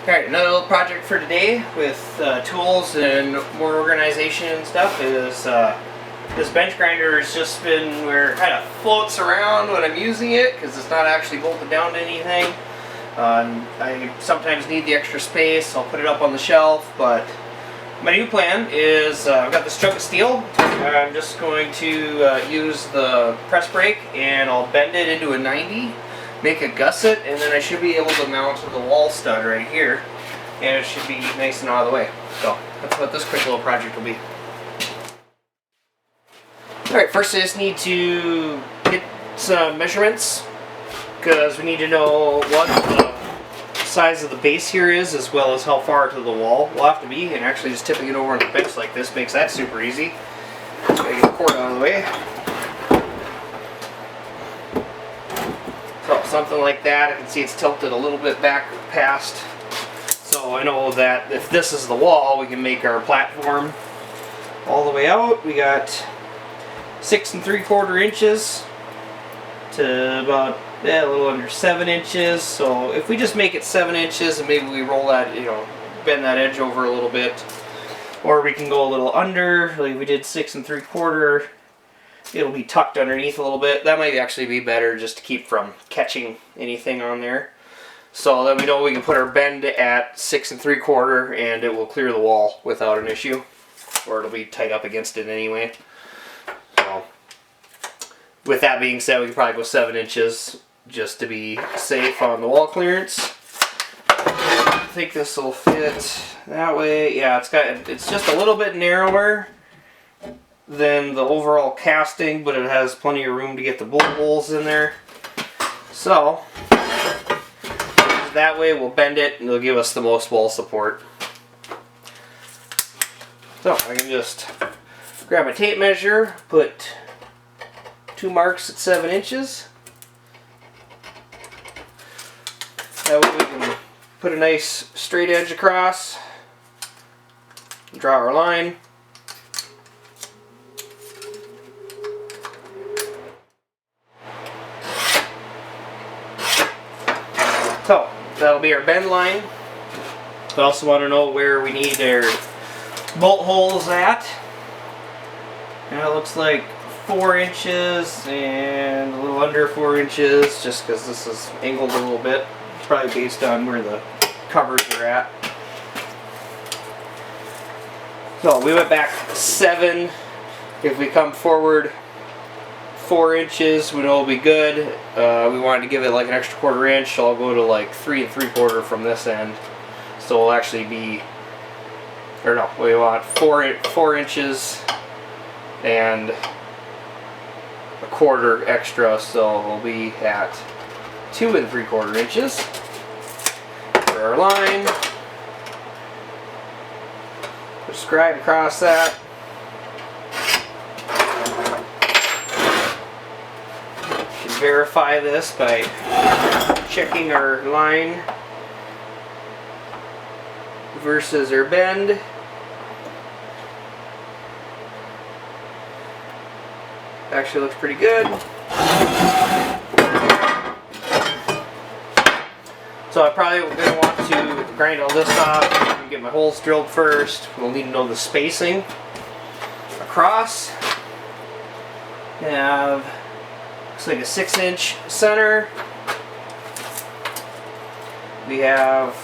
Alright, another little project for today with tools and more organization and stuff is this bench grinder has just been where it kind of floats around when I'm using it because it's not actually bolted down to anything. I sometimes need the extra space, I'll put it up on the shelf, but my new plan is I've got this chunk of steel. I'm just going to use the press brake and I'll bend it into a 90. Make a gusset, and then I should be able to mount the wall stud right here, and it should be nice and out of the way. So that's what this quick little project will be. Alright, first I just need to get some measurements because we need to know what the size of the base here is as well as how far to the wall will have to be, and actually just tipping it over on the bench like this makes that super easy. Gotta get the cord out of the way. So something like that. I can see it's tilted a little bit back past. So I know that if this is the wall, we can make our platform all the way out. We got 6 3/4 inches to about a little under 7 inches. So if we just make it 7 inches and maybe we roll that, bend that edge over a little bit, or we can go a little under, like we did 6 3/4. It'll be tucked underneath a little bit. That might actually be better just to keep from catching anything on there. So then we know we can put our bend at 6 3/4 and it will clear the wall without an issue. Or it'll be tight up against it anyway. So with that being said, we can probably go 7 inches just to be safe on the wall clearance. I think this will fit that way. Yeah, it's just a little bit narrower than the overall casting, but it has plenty of room to get the bullet holes in there. So that way we'll bend it and it'll give us the most wall support. So I can just grab a tape measure, put 2 marks at 7 inches. That way we can put a nice straight edge across, draw our line. So that'll be our bend line. We also want to know where we need our bolt holes at. Now it looks like 4 inches and a little under 4 inches, just because this is angled a little bit. It's probably based on where the covers are at. So we went back 7. If we come forward 4 inches, we know it'll be good. We wanted to give it like an extra 1/4 inch, so I'll go to like 3 3/4 from this end. So it'll actually be, or no, we want 4 inches and 1/4 extra, so we'll be at 2 3/4 inches for our line. Put a scribe across that. Verify this by checking our line versus our bend. Actually looks pretty good. So I probably going to want to grind all this off and get my holes drilled first. We'll need to know the spacing across. Have looks like a 6-inch center. We have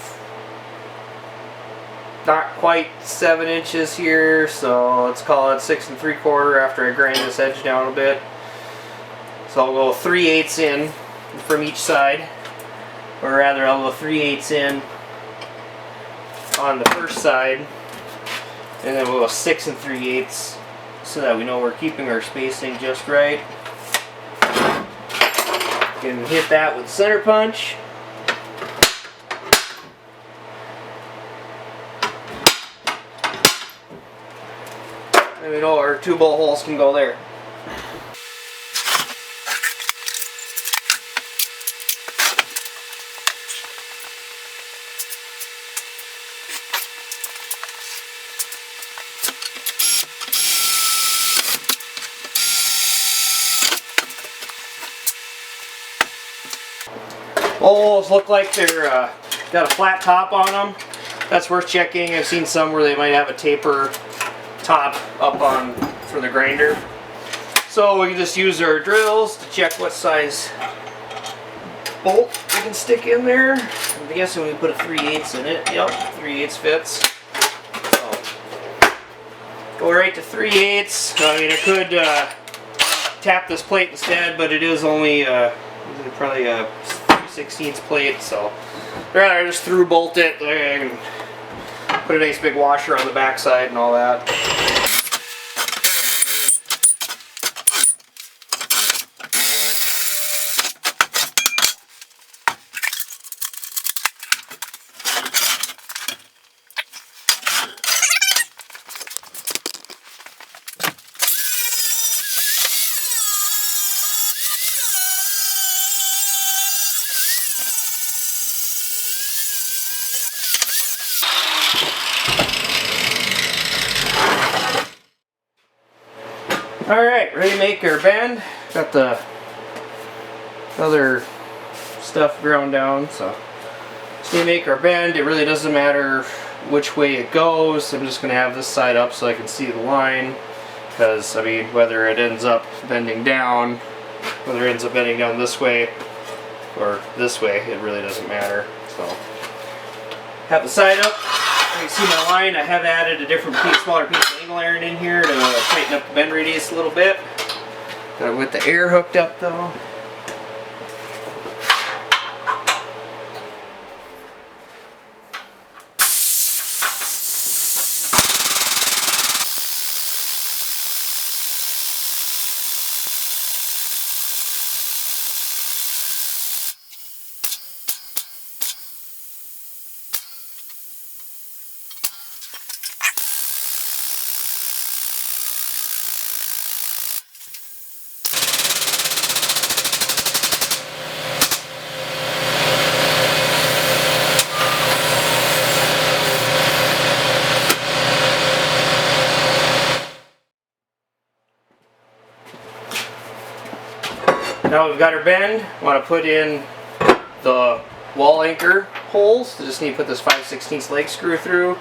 not quite 7 inches here, so let's call it 6 3/4 after I grind this edge down a bit. So I'll go 3/8 in from each side, or rather I'll go 3/8 in on the first side, and then we'll go 6 3/8 so that we know we're keeping our spacing just right. Can hit that with center punch. And we know our 2 bolt holes can go there. Holes look like they're got a flat top on them. That's worth checking. I've seen some where they might have a taper top up on for the grinder. So we can just use our drills to check what size bolt we can stick in there. I'm guessing we put a 3/8 in it. Yep, 3/8 fits. So go right to 3/8. I mean, I could tap this plate instead, but it is only probably a 3/16 plate, so I'd rather just through bolt it and put a nice big washer on the backside and all that. Alright, ready to make our bend. Got the other stuff ground down, so just need to make our bend. It really doesn't matter which way it goes. I'm just going to have this side up so I can see the line, because I mean, whether it ends up bending down, whether it ends up bending down this way or this way, it really doesn't matter. So have the side up. You can see my line. I have added a different piece, smaller piece of angle iron in here to tighten up the bend radius a little bit. Got it with the air hooked up though. Now we've got our bend. Want to put in the wall anchor holes. Just need to put this 5/16 leg screw through.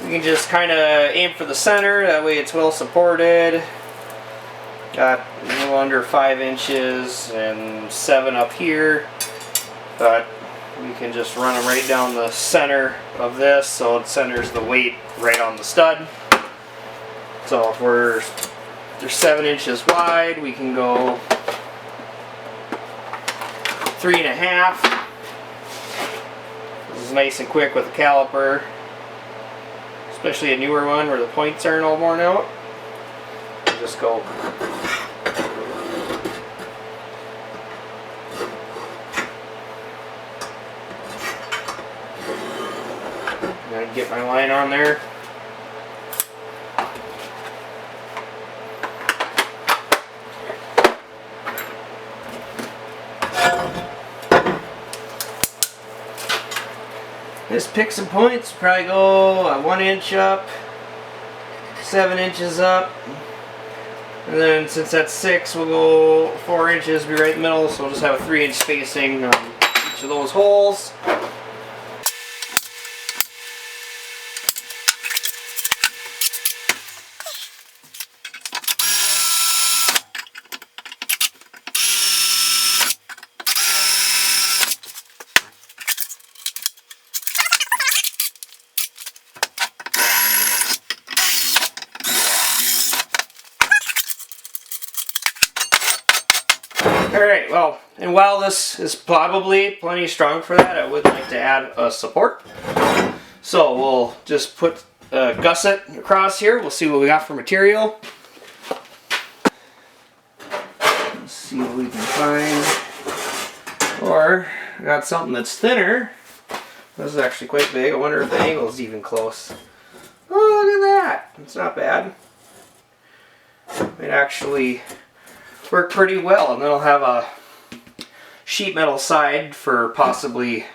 You can just kind of aim for the center, that way it's well supported. Got a little under 5 inches and 7 up here, but we can just run them right down the center of this so it centers the weight right on the stud. So if they're 7 inches wide, we can go 3.5. This is nice and quick with a caliper, especially a newer one where the points aren't all worn out. Just go. And get my line on there. Just pick some points, probably go 1 inch up, 7 inches up, and then since that's 6, we'll go 4 inches, be right in the middle, so we'll just have a 3-inch spacing on each of those holes. Alright, well, and while this is probably plenty strong for that, I would like to add a support. So we'll just put a gusset across here. We'll see what we got for material. Let's see what we can find. Or, I got something that's thinner. This is actually quite big. I wonder if the angle is even close. Oh, look at that. It's not bad. It actually work pretty well, and then I'll have a sheet metal side for possibly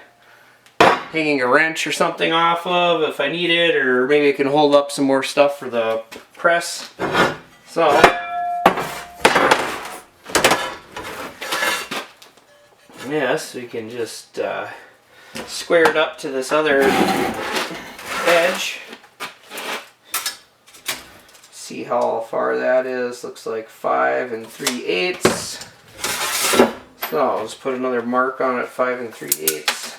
hanging a wrench or something off of if I need it, or maybe I can hold up some more stuff for the press. So yes, we can just squared up to this other edge. See how far that is. Looks like 5 3/8. So I'll just put another mark on it, 5 3/8.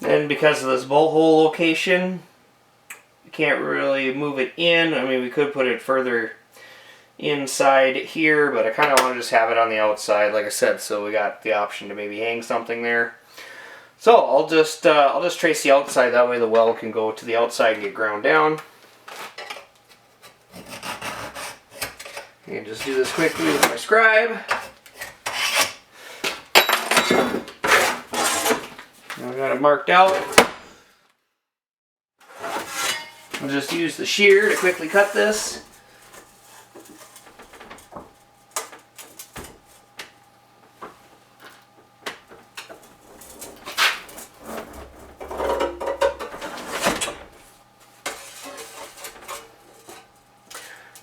And because of this bolt hole location, you can't really move it in. I mean, we could put it further inside here, but I kind of want to just have it on the outside, like I said, so we got the option to maybe hang something there. So I'll just trace the outside, that way the weld can go to the outside and get ground down. And just do this quickly with my scribe. Now I got it marked out. I'll just use the shear to quickly cut this.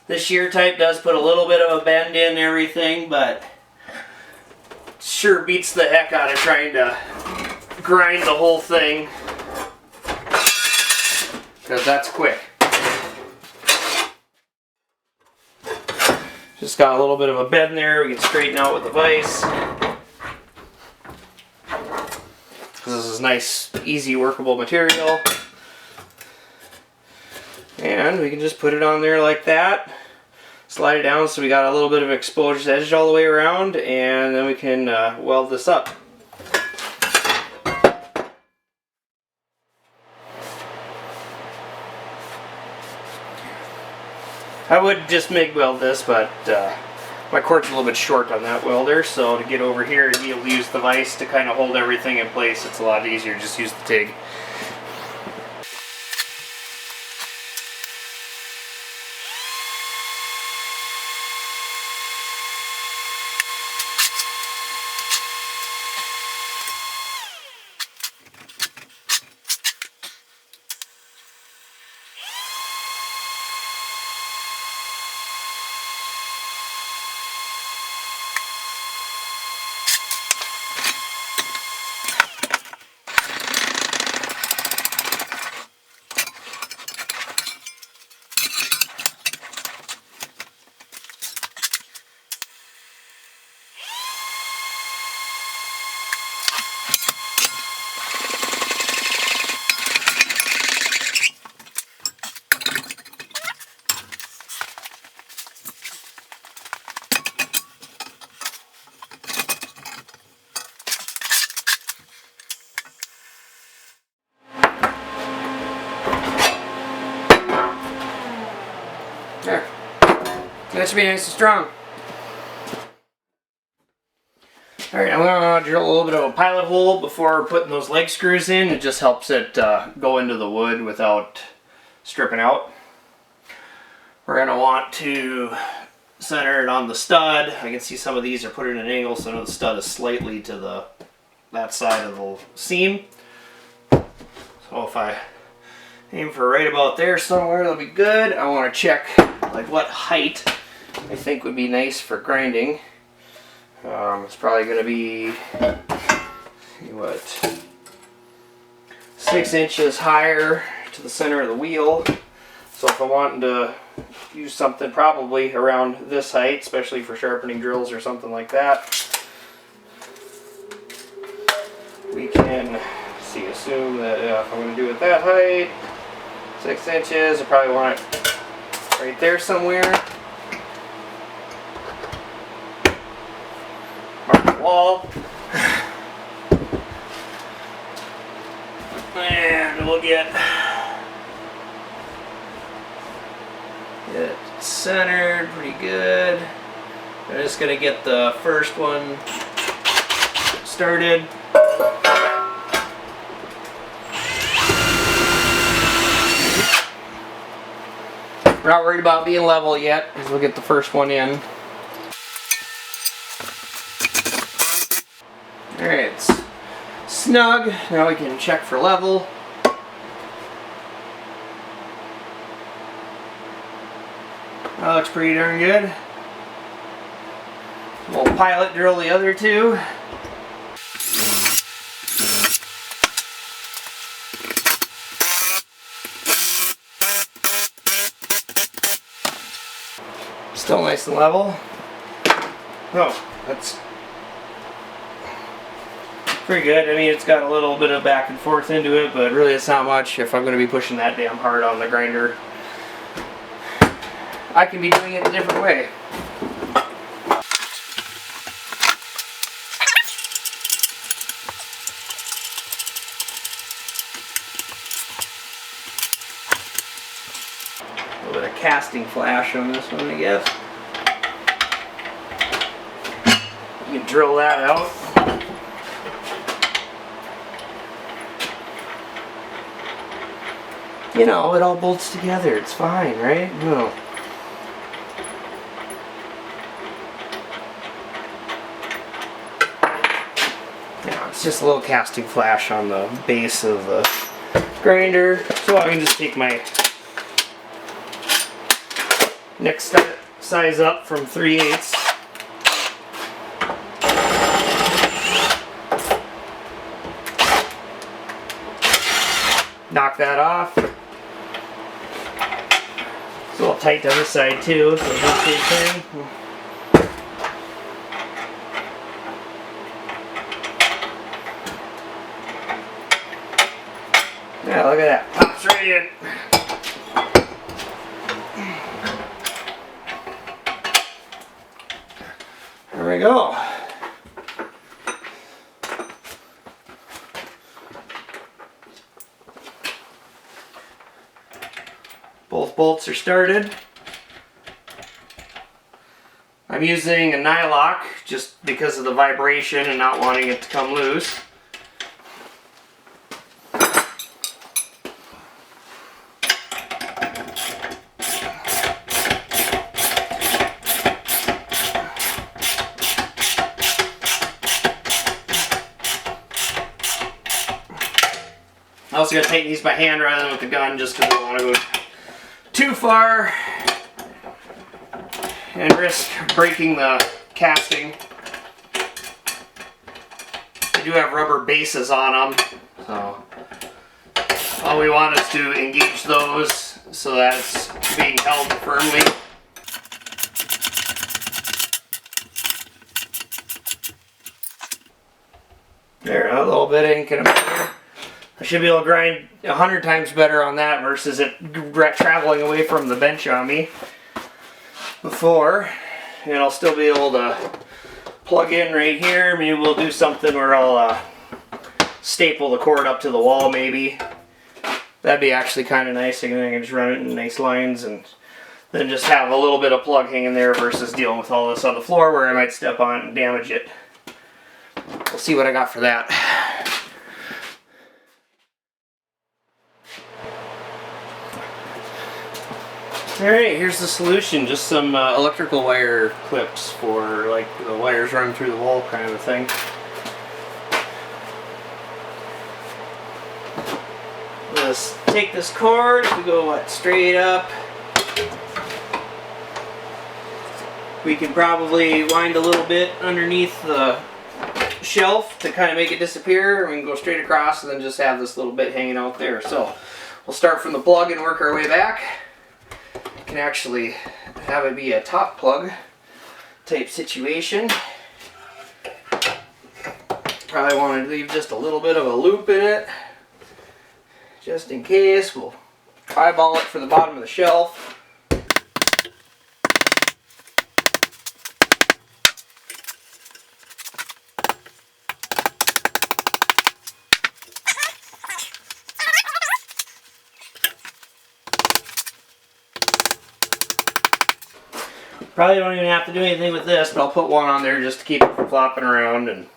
This shear type does put a little bit of a bend in everything, but sure beats the heck out of trying to grind the whole thing, because that's quick. Just got a little bit of a bend there, we can straighten out with the vise. This is nice, easy workable material. And we can just put it on there like that, slide it down so we got a little bit of exposed edge all the way around, and then we can weld this up. I would just MIG weld this, but my cord's a little bit short on that welder, so to get over here and be able to use the vise to kind of hold everything in place, it's a lot easier to just use the TIG. There. That should be nice and strong. Alright, I'm going to drill a little bit of a pilot hole before putting those leg screws in. It just helps it go into the wood without stripping out. We're going to want to center it on the stud. I can see some of these are put at an angle, so I know the stud is slightly to that side of the seam. So if I aim for right about there somewhere, that'll be good. I want to check like what height I think would be nice for grinding. It's probably going to be, what, 6 inches higher to the center of the wheel. So if I'm wanting to use something probably around this height, especially for sharpening drills or something like that, we can assume that if I'm going to do it that height, 6 inches, I probably want it right there somewhere. Mark the wall. And we'll get it centered pretty good. I'm just going to get the first one started. We're not worried about being level yet, because we'll get the first one in. Alright, it's snug. Now we can check for level. That looks pretty darn good. We'll pilot drill the other two. Still nice and level. Oh, that's pretty good. I mean, it's got a little bit of back and forth into it, but really it's not much if I'm going to be pushing that damn hard on the grinder. I can be doing it a different way. A little bit of casting flash on this one, I guess. You can drill that out. You know, it all bolts together. It's fine, right? No. Yeah, it's just a little casting flash on the base of the grinder. So I can just take my next size up from 3/8. Knock that off. It's a little tight on this side too, so do the same thing. Yeah, look at that. Pops right in. There we go. Both bolts are started. I'm using a nylock just because of the vibration and not wanting it to come loose. I'm also going to tighten these by hand rather than with the gun just because I don't want to go too far and risk breaking the casting. They do have rubber bases on them, so all we want is to engage those so that it's being held firmly. There, a little bit ain't gonna matter. I should be able to grind 100 times better on that versus it traveling away from the bench on me before. And I'll still be able to plug in right here. Maybe we'll do something where I'll staple the cord up to the wall maybe. That'd be actually kind of nice. And then I can just run it in nice lines and then just have a little bit of plug hanging there versus dealing with all this on the floor where I might step on it and damage it. We'll see what I got for that. Alright, here's the solution. Just some electrical wire clips for like the wires run through the wall kind of a thing. Let's take this cord, we go straight up. We can probably wind a little bit underneath the shelf to kind of make it disappear. We can go straight across and then just have this little bit hanging out there. So we'll start from the plug and work our way back. Can actually have it be a top plug type situation. Probably want to leave just a little bit of a loop in it just in case. We'll eyeball it for the bottom of the shelf. Probably don't even have to do anything with this, but I'll put one on there just to keep it from flopping around, and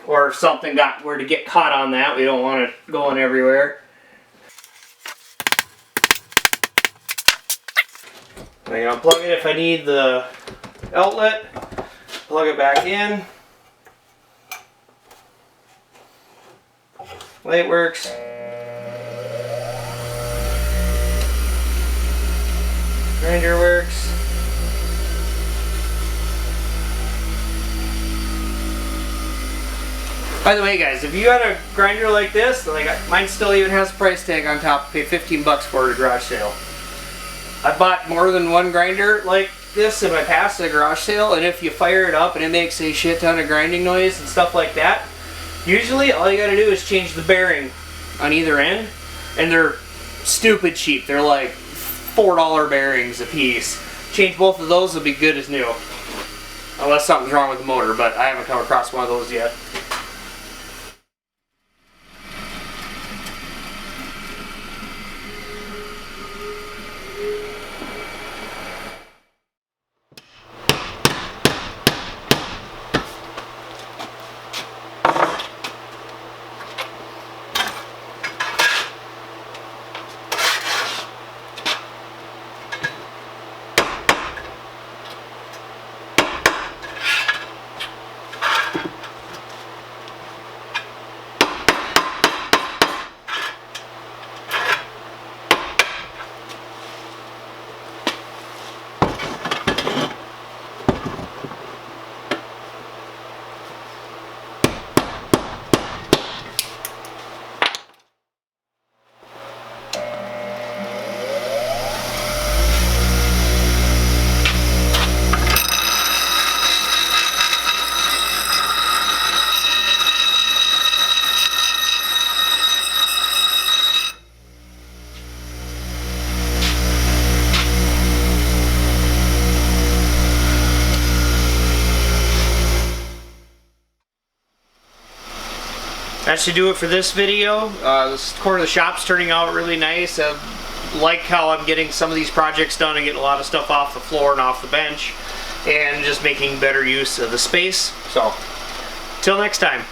or if something were to get caught on that, we don't want it going everywhere. I'm going to plug it if I need the outlet, plug it back in. Light works. Grinder works. By the way, guys, if you had a grinder like this, like mine still even has a price tag on top, paid 15 bucks for it at a garage sale. I bought more than one grinder like this in my past at a garage sale, and if you fire it up and it makes a shit ton of grinding noise and stuff like that, usually all you gotta do is change the bearing on either end, and they're stupid cheap. They're like $4 bearings a piece. Change both of those, will be good as new. Unless something's wrong with the motor, but I haven't come across one of those yet. That should do it for this video. This corner of the shop's turning out really nice. I like how I'm getting some of these projects done and getting a lot of stuff off the floor and off the bench, and just making better use of the space. So, till next time.